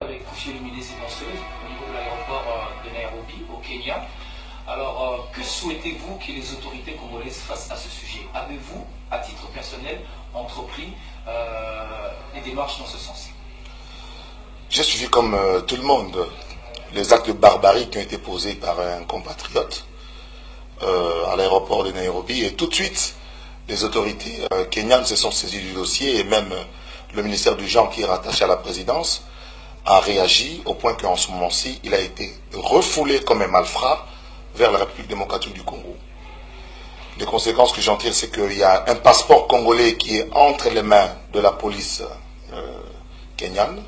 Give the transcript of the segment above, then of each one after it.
avec couché lumineux et danseuse au niveau de l'aéroport de Nairobi, au Kenya. Alors, que souhaitez-vous que les autorités congolaises fassent à ce sujet? Avez-vous, à titre personnel, entrepris des démarches dans ce sens? J'ai suivi comme tout le monde les actes de barbarie qui ont été posés par un compatriote à l'aéroport de Nairobi, et tout de suite, les autorités kenyanes se sont saisies du dossier, et même le ministère du Genre, qui est rattaché à la présidence, a réagi au point qu'en ce moment-ci, il a été refoulé comme un malfrat vers la République démocratique du Congo. Les conséquences que j'en tire, c'est qu'il y a un passeport congolais qui est entre les mains de la police kenyane,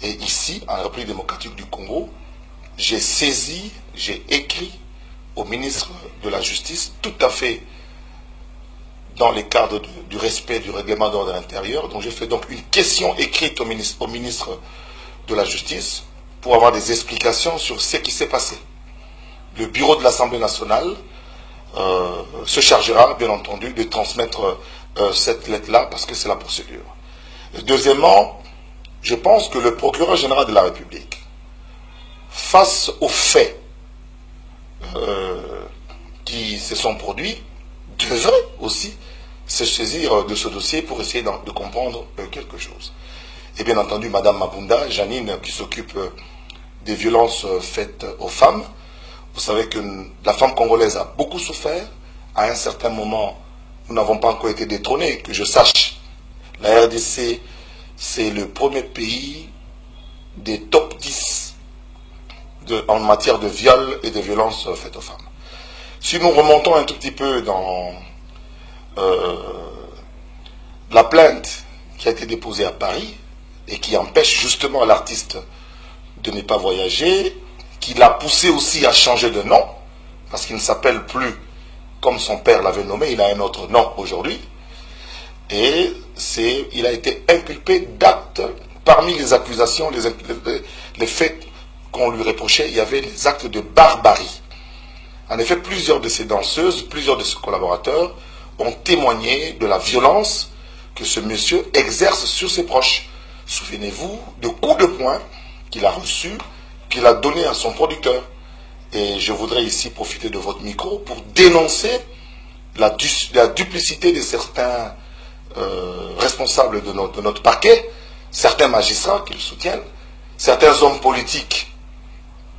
et ici, en République démocratique du Congo, j'ai saisi, j'ai écrit au ministre de la Justice, tout à fait dans les cadres du respect du règlement d'ordre intérieur. Donc j'ai fait donc une question écrite au ministre de la Justice pour avoir des explications sur ce qui s'est passé. Le bureau de l'Assemblée nationale se chargera, bien entendu, de transmettre cette lettre-là, parce que c'est la procédure. Deuxièmement, je pense que le procureur général de la République, face aux faits qui se sont produits, devrait aussi se saisir de ce dossier pour essayer de comprendre quelque chose. Et bien entendu, Madame Mabunda, Janine, qui s'occupe des violences faites aux femmes. Vous savez que la femme congolaise a beaucoup souffert. À un certain moment, nous n'avons pas encore été détrônés. Que je sache, la RDC, c'est le premier pays des top 10 en matière de viol et de violences faites aux femmes. Si nous remontons un tout petit peu dans la plainte qui a été déposée à Paris et qui empêche justement l'artiste de ne pas voyager, qui l'a poussé aussi à changer de nom, parce qu'il ne s'appelle plus comme son père l'avait nommé, il a un autre nom aujourd'hui, et il a été inculpé d'actes, parmi les accusations, les faits qu'on lui reprochait, il y avait les actes de barbarie. En effet, plusieurs de ces danseuses, plusieurs de ses collaborateurs ont témoigné de la violence que ce monsieur exerce sur ses proches. Souvenez-vous de coups de poing qu'il a reçus, qu'il a donnés à son producteur. Et je voudrais ici profiter de votre micro pour dénoncer la duplicité de certains responsables de notre parquet, certains magistrats qui le soutiennent, certains hommes politiques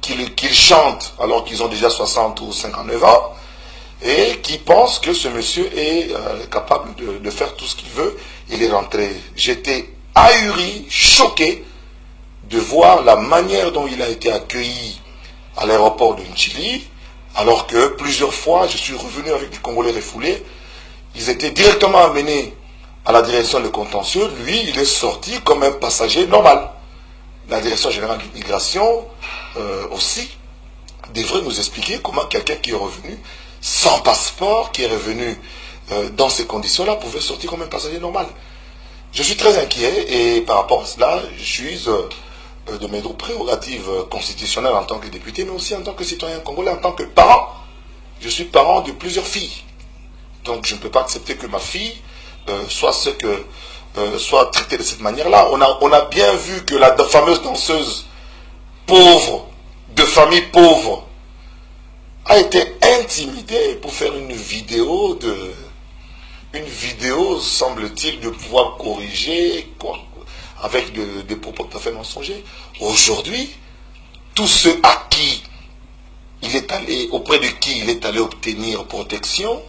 qui chantent alors qu'ils ont déjà 60 ou 59 ans, et qui pensent que ce monsieur est capable de faire tout ce qu'il veut. Il est rentré. J'étais ahuri, choqué de voir la manière dont il a été accueilli à l'aéroport de Nchili, alors que plusieurs fois, je suis revenu avec des Congolais refoulés. Ils étaient directement amenés à la direction de contentieux. Lui, il est sorti comme un passager normal. La direction générale de l'immigration aussi devrait nous expliquer comment quelqu'un qui est revenu sans passeport, qui est revenu dans ces conditions-là, pouvait sortir comme un passager normal. Je suis très inquiet, et par rapport à cela, je suis de mes prérogatives constitutionnelles en tant que député, mais aussi en tant que citoyen congolais, en tant que parent. Je suis parent de plusieurs filles. Donc je ne peux pas accepter que ma fille soit traitée de cette manière-là. On a bien vu que la fameuse danseuse pauvre, de famille pauvre, a été intimidée pour faire une vidéo, semble-t-il, de pouvoir corriger, avec des propos tout à fait mensongers. Aujourd'hui, tous ceux à qui il est allé, auprès de qui il est allé obtenir protection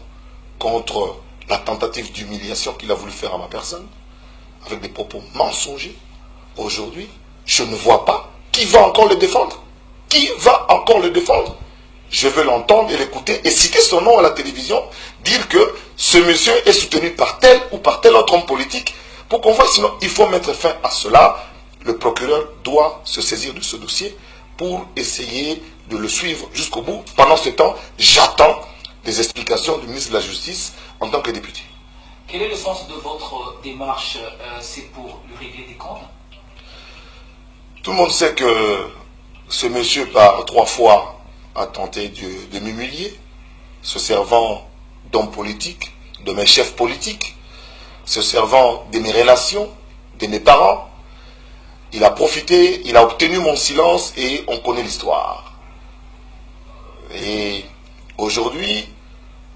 contre la tentative d'humiliation qu'il a voulu faire à ma personne, avec des propos mensongers, aujourd'hui, je ne vois pas qui va encore le défendre. Qui va encore le défendre? Je veux l'entendre et l'écouter et citer son nom à la télévision, dire que ce monsieur est soutenu par tel ou par tel autre homme politique, pour qu'on voit. Sinon, il faut mettre fin à cela. Le procureur doit se saisir de ce dossier pour essayer de le suivre jusqu'au bout. Pendant ce temps, j'attends des explications du ministre de la Justice en tant que député. Quel est le sens de votre démarche? C'est pour lui régler des comptes? Tout le monde sait que ce monsieur, par 3 fois, a tenté de m'humilier, se servant d'hommes politiques, de mes chefs politiques, se servant de mes relations, de mes parents. il a profité, il a obtenu mon silence et on connaît l'histoire. Et aujourd'hui,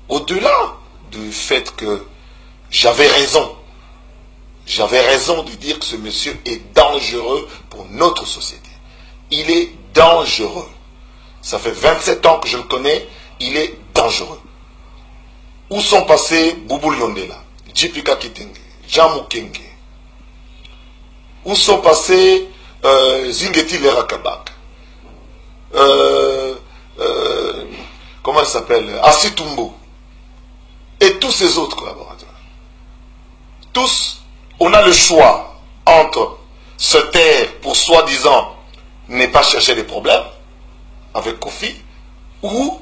au-delà du fait que j'avais raison de dire que ce monsieur est dangereux pour notre société. Il est dangereux. Ça fait 27 ans que je le connais, il est dangereux. Où sont passés Boubou Yondela, Djipika Kitenge, Jean Mukenge? Où sont passés Zingeti Lerakabak, comment il s'appelle, Asitumbo, et tous ces autres collaborateurs? Tous, on a le choix entre se taire pour soi-disant ne pas chercher des problèmes avec Kofi, ou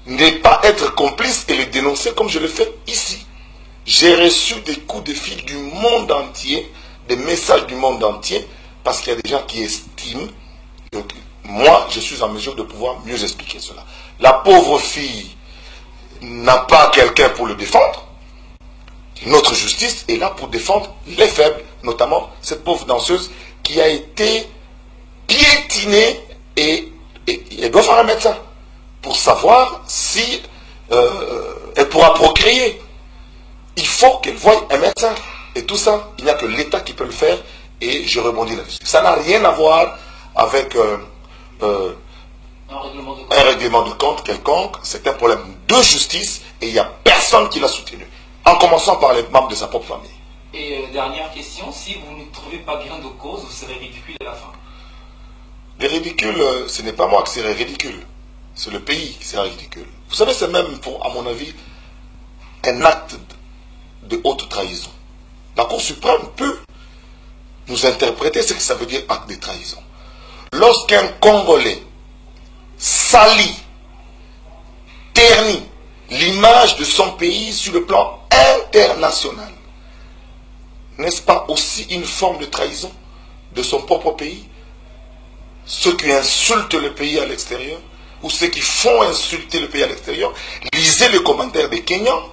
ne pas être complice et le dénoncer comme je le fais ici. J'ai reçu des coups de fil du monde entier, des messages du monde entier, parce qu'il y a des gens qui estiment que moi, je suis en mesure de pouvoir mieux expliquer cela. La pauvre fille n'a pas quelqu'un pour le défendre. Notre justice est là pour défendre les faibles, notamment cette pauvre danseuse qui a été piétinée et elle doit faire un médecin pour savoir si elle pourra procréer. Il faut qu'elle voie un médecin. Et tout ça, il n'y a que l'État qui peut le faire. Et je rebondis là-dessus. Ça n'a rien à voir avec un règlement de compte quelconque. C'est un problème de justice et il n'y a personne qui l'a soutenu. En commençant par les membres de sa propre famille. Et dernière question, si vous ne trouvez pas gain de cause, vous serez ridicule à la fin. Les ridicules, ce n'est pas moi qui serai ridicule. C'est le pays qui sera ridicule. Vous savez, c'est même, à mon avis, un acte de haute trahison. La Cour suprême peut nous interpréter ce que ça veut dire acte de trahison. Lorsqu'un Congolais salit, ternit l'image de son pays sur le plan international, n'est-ce pas aussi une forme de trahison de son propre pays? Ceux qui insultent le pays à l'extérieur, ou ceux qui font insulter le pays à l'extérieur, lisez les commentaires des Kenyans.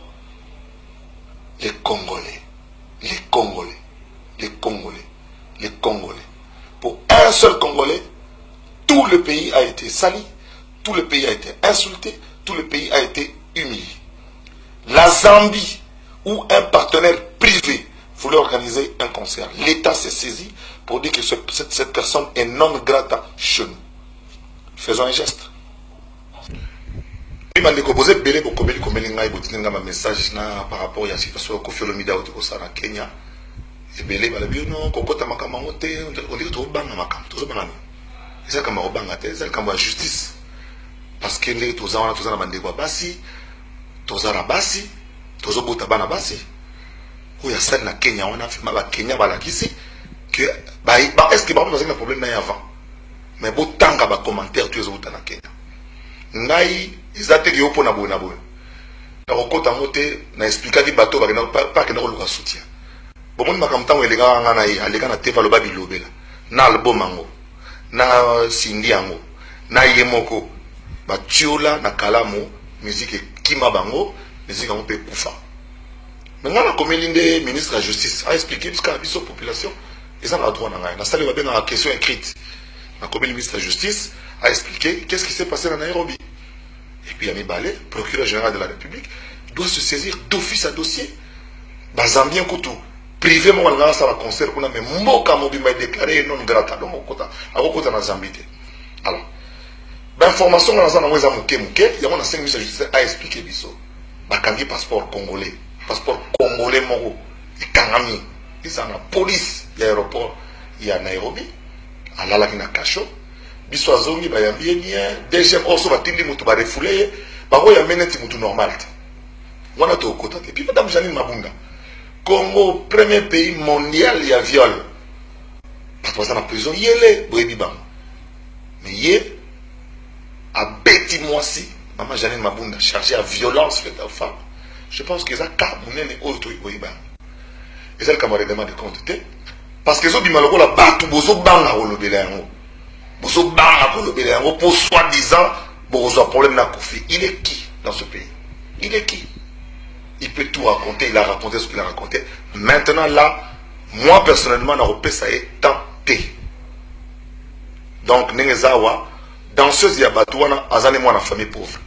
Les Congolais, les Congolais, les Congolais, les Congolais. Pour un seul Congolais, tout le pays a été sali, tout le pays a été insulté, tout le pays a été humilié. La Zambie, où un partenaire privé voulait organiser un concert, l'État s'est saisi pour dire que cette personne est non grata chez nous. Faisons un geste. Je vais poser un message par rapport à la situation de Kofi Olomide au Kenya. Je vais dire que non, on dit que c'est la justice. Parce que les gens ont des basi, tous ont basi, tous ont basi. Où il y a ça na Kenya, on a fait mal à Kenya, que est-ce que vous avez un problème avant? Mais vous tant qu'à commentaire, tu es au Kenya. Ngai, ils ont été au point de na okota mote na expliquer di bateau ba pas que na ko soutien. Bon mon makamta we lega ngana yi alega na teva lo ba bilobela. Na album mango. Na sindi yango. Na yemoko ba tiola na kalamu musique kima bango, musique on peut kufa. Maintenant comme l'inde ministre de la justice a expliqué jusqu'à la population, ils ont le droit na ngai. Na sali ba bien na question écrite. Na comme le ministre de la justice a expliqué qu'est-ce qui s'est passé dans Nairobi. Et puis Ami Balé, procureur général de la République, doit se saisir d'office à dossier. Bazambien Koutou, privé mon alga ça va concert qu'on a mais moka mobi m'a déclaré non grata donc okota akokota na Zambité. Alors, information on a ça na weza muke il y a on a 5 ministres de justice a expliqué biso. Bakangi passeport congolais moko ikangami. Ils ont la police, il y a aéroport, il y a Nairobi, à la Kasho. Biso azongi ba yambie bien deuxième oso batindi mutu ba refoulé ba ko yamene ti mutu normal wana to kota et puis madame Janine Mabunda Congo premier pays mondial il y a viol parce que en prison yele boyebi bang mais yé a beti moisi maman Janine Mabunda chargée à violence faite aux femmes. Je pense que ça ka munene auto boyeba et celle camarade demande de compte parce que zo bimalo la batu bozo banga olobela yango pour soi-disant, pour un problème n'a Kofi. Il est qui dans ce pays? Il est qui? Il peut tout raconter, il a raconté ce qu'il a raconté. Maintenant là, moi personnellement, ça est tenté. Donc nengezawa danseuse ya batouana azane moi na famille pauvre.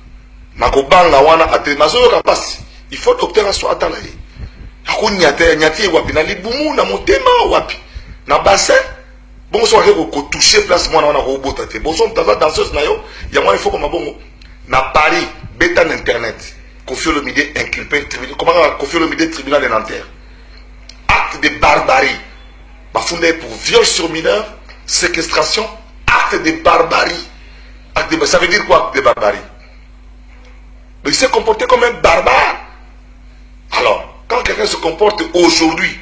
Nakobanga wana ate mazoyo kapasi. Il faut docteur soit atala ye. Akunyate nyati wapi na libumu na motema wapi. Na bassin bon so ko toucher place moi na ko bota te. Bon so mtaza danseuse na yo, ya moi il faut comme bongo na Paris, bêta internet. Kofi Olomide inculpé tribunal. Comment Kofi Olomide tribunal de Nanterre. Acte de barbarie. Bafundé pour viol sur mineur, séquestration, acte de barbarie. Ça veut dire quoi, acte de barbarie? Mais il s'est comporté comme un barbare. Alors, quand quelqu'un se comporte aujourd'hui,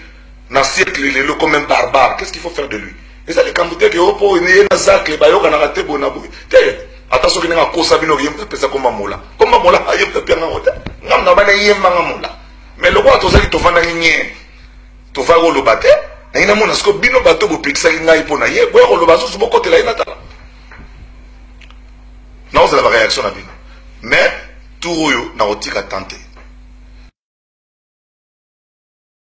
dans le siècle comme un barbare, qu'est-ce qu'il faut faire de lui? Et ça, les Cambodgiens qui ont été dans zac, les bayoks, on a raté bonabou. Attention, il y a un cosa bino, il y a un comme Mola. Comme Mola, il y a un peu de mola. Non, non, il y a un mola. Mais le roi, tu sais, tu vas dans une. Tu vas au lobaté. Il y a un mola, parce que bino bateau, vous piquez ça, il y a un peu de naïe. Vous voyez, le bateau, c'est beaucoup de la inatala. Non, c'est la réaction à bino. Mais, tout le monde n'a pas tenté.